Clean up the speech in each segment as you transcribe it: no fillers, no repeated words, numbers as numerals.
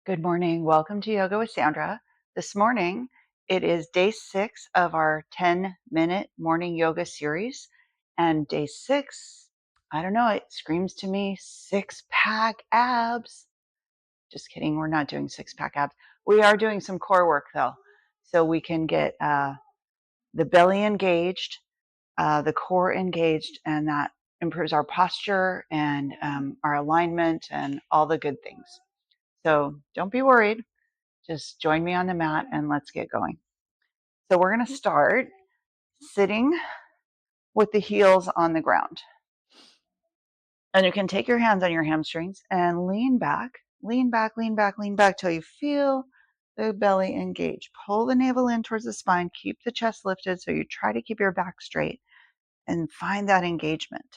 Good morning. Welcome to Yoga with Sandra. This morning, it is day 6 of our 10-minute morning yoga series. And day 6, I don't know, it screams to me six-pack abs. Just kidding, we're not doing six-pack abs. We are doing some core work though, so we can get the belly engaged, the core engaged, and that improves our posture and our alignment and all the good things. So don't be worried. Just join me on the mat and let's get going. So we're going to start sitting with the heels on the ground. And you can take your hands on your hamstrings and lean back, lean back, lean back, lean back till you feel the belly engage. Pull the navel in towards the spine. Keep the chest lifted so you try to keep your back straight and find that engagement.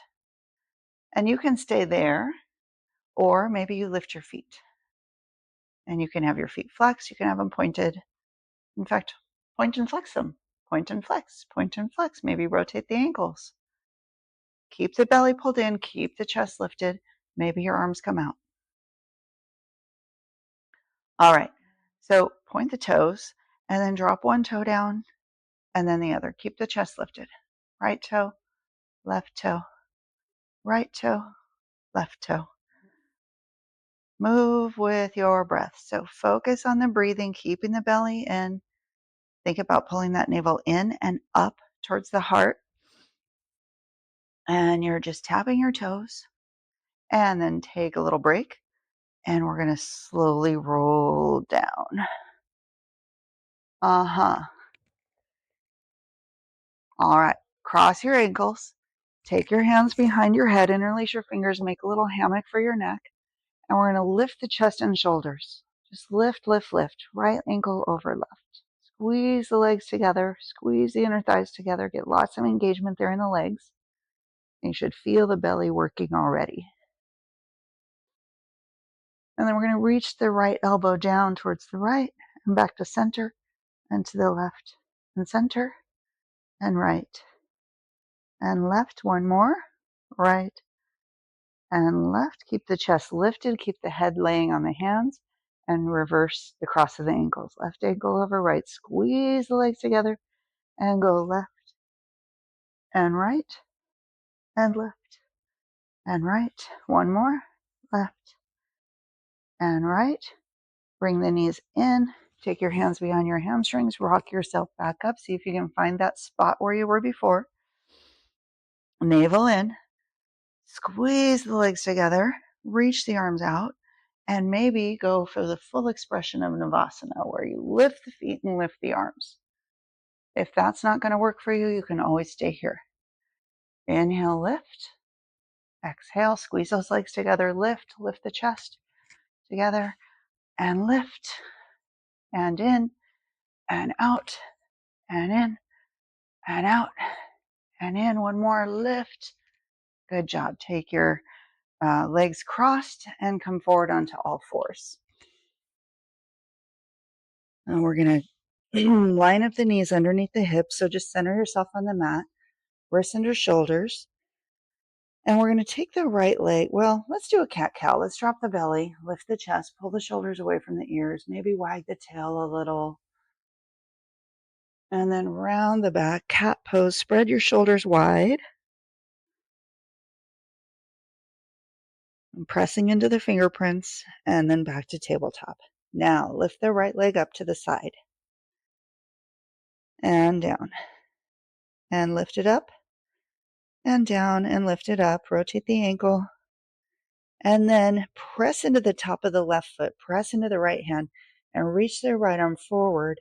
And you can stay there, or maybe you lift your feet. And you can have your feet flexed. You can have them pointed. In fact, point and flex them. Point and flex, point and flex. Maybe rotate the ankles. Keep the belly pulled in, keep the chest lifted. Maybe your arms come out. All right, so point the toes and then drop one toe down and then the other. Keep the chest lifted. Right toe, left toe, right toe, left toe. Move with your breath. So focus on the breathing, keeping the belly in. Think about pulling that navel in and up towards the heart. And you're just tapping your toes. And then take a little break. And we're going to slowly roll down. All right. Cross your ankles. Take your hands behind your head. Interlace your fingers. Make a little hammock for your neck. And we're going to lift the chest and shoulders. Just lift, lift, lift. Right ankle over left. Squeeze the legs together. Squeeze the inner thighs together. Get lots of engagement there in the legs. You should feel the belly working already. And then we're going to reach the right elbow down towards the right and back to center and to the left and center and right and left. One more. Right and left. Keep the chest lifted. Keep the head laying on the hands and reverse the cross of the ankles. Left ankle over right. Squeeze the legs together and go left and right and left and right. One more. Left and right. Bring the knees in. Take your hands behind your hamstrings. Rock yourself back up. See if you can find that spot where you were before. Navel in. Squeeze the legs together. Reach the arms out. And maybe go for the full expression of Navasana, where you lift the feet and lift the arms. If that's not going to work for you, you can always stay here. Inhale, lift. Exhale, squeeze those legs together. Lift the chest together. And lift. And in. And out. And in. And out. And in. One more. Lift. Good job. Take your legs crossed and come forward onto all fours. And we're going to line up the knees underneath the hips. So just center yourself on the mat. Wrists under shoulders. And we're going to take the right leg. Well, let's do a cat-cow. Let's drop the belly, lift the chest, pull the shoulders away from the ears, maybe wag the tail a little. And then round the back, cat pose. Spread your shoulders wide. And pressing into the fingerprints, and then back to tabletop. Now, lift the right leg up to the side. And down. And lift it up. And down and lift it up. Rotate the ankle. And then press into the top of the left foot. Press into the right hand. And reach the right arm forward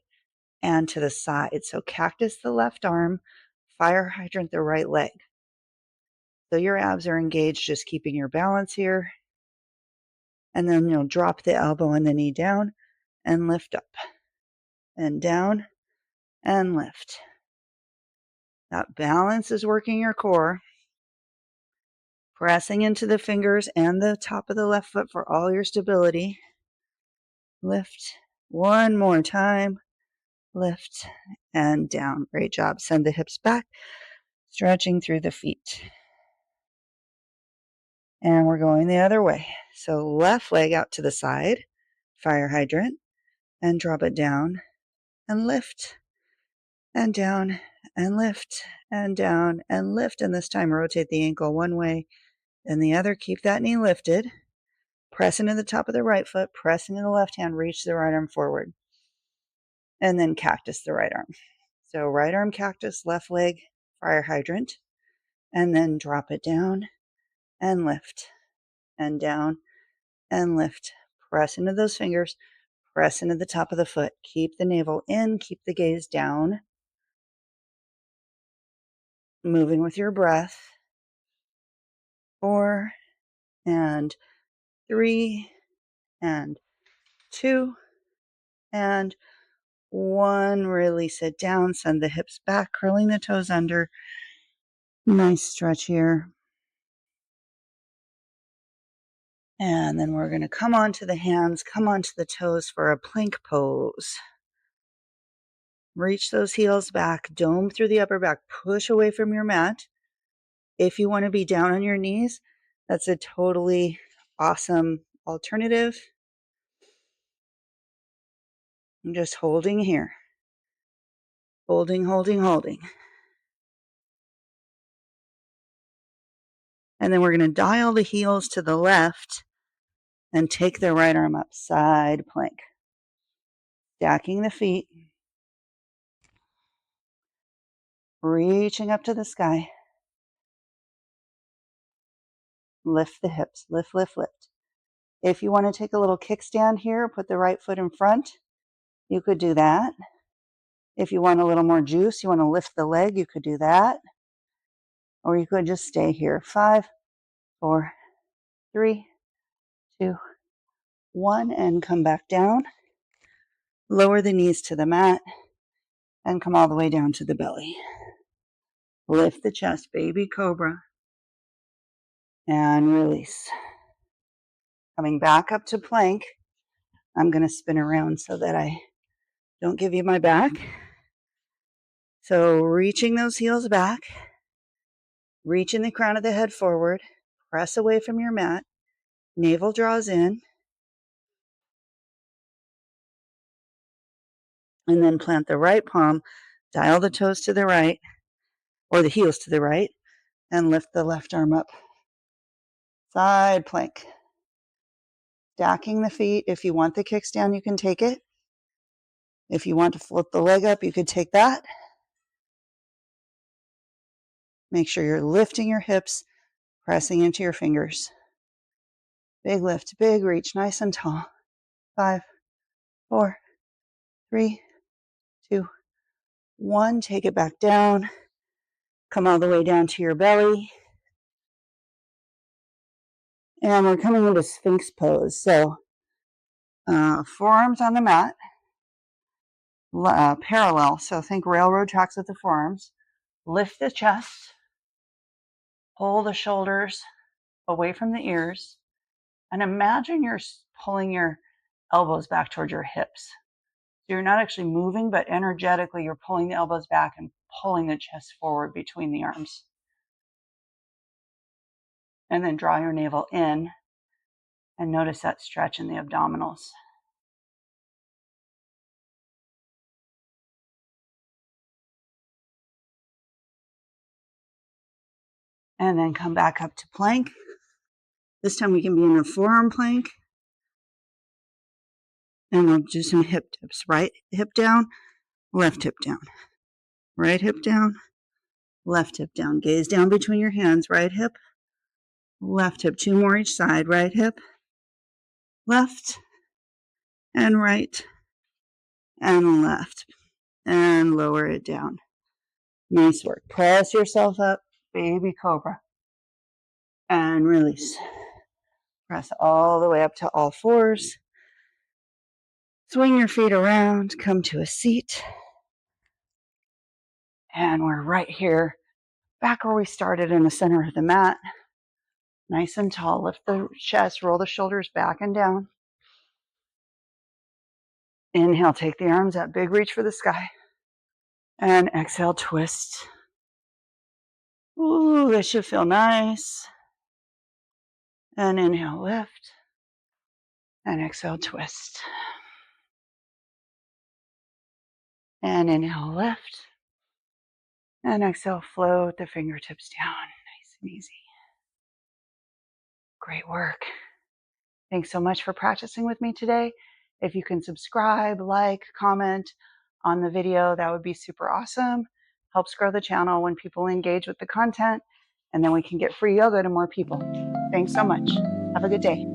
and to the side. So cactus the left arm. Fire hydrant the right leg. So your abs are engaged, just keeping your balance here. And then you'll drop the elbow and the knee down and lift up. And down and lift. That balance is working your core. Pressing into the fingers and the top of the left foot for all your stability. Lift. One more time. Lift and down. Great job. Send the hips back. Stretching through the feet. And we're going the other way. So left leg out to the side. fire hydrant, and drop it down and lift and down and lift and down and lift. And this time rotate the ankle one way and the other. Keep that knee lifted. Press into the top of the right foot, press into the left hand, reach the right arm forward. And then cactus the right arm. So right arm cactus, left leg fire hydrant, and then drop it down and lift and down and lift. Press into those fingers, press into the top of the foot. Keep the navel in, keep the gaze down. Moving with your breath. 4 and 3 and 2 and 1. Release it down, send the hips back, curling the toes under. Nice stretch here. And then we're going to come onto the hands, come onto the toes for a plank pose. Reach those heels back, dome through the upper back, push away from your mat. If you want to be down on your knees, that's a totally awesome alternative. I'm just holding here. Holding, holding, holding. And then we're going to dial the heels to the left and take the right arm up, side plank. Stacking the feet. Reaching up to the sky. Lift the hips, lift, lift, lift. If you want to take a little kickstand here, put the right foot in front, you could do that. If you want a little more juice, you want to lift the leg, you could do that. Or you could just stay here. 5, 4, 3, 2, 1, and come back down. Lower the knees to the mat and come all the way down to the belly. Lift the chest, baby cobra, and release. Coming back up to plank, I'm going to spin around so that I don't give you my back. So reaching those heels back, reaching the crown of the head forward, press away from your mat, navel draws in, and then plant the right palm, dial the toes to the right, or the heels to the right, and lift the left arm up. Side plank. Stacking the feet. If you want the kickstand, you can take it. If you want to flip the leg up, you could take that. Make sure you're lifting your hips, pressing into your fingers. Big lift, big reach, nice and tall. 5, 4, 3, 2, 1. Take it back down. Come all the way down to your belly. And we're coming into Sphinx pose. So forearms on the mat, parallel. So think railroad tracks with the forearms. Lift the chest. Pull the shoulders away from the ears. And imagine you're pulling your elbows back towards your hips. So you're not actually moving, but energetically you're pulling the elbows back and pulling the chest forward between the arms. And then draw your navel in and notice that stretch in the abdominals. And then come back up to plank. This time we can be in a forearm plank. And we'll do some hip dips. Right hip down, left hip down. Right hip down, left hip down. Gaze down between your hands. Right hip, left hip. 2 more each side. Right hip, left, and right, and left. And lower it down. Nice work. Press yourself up, baby cobra. And release. Press all the way up to all fours. Swing your feet around. Come to a seat. And we're right here, back where we started in the center of the mat. Nice and tall. Lift the chest. Roll the shoulders back and down. Inhale, take the arms up. Big reach for the sky. And exhale, twist. Ooh, this should feel nice. And inhale, lift. And exhale, twist. And inhale, lift. And exhale, float the fingertips down. Nice and easy. Great work. Thanks so much for practicing with me today. If you can subscribe, like, comment on the video, that would be super awesome. Helps grow the channel when people engage with the content, and then we can get free yoga to more people. Thanks so much. Have a good day.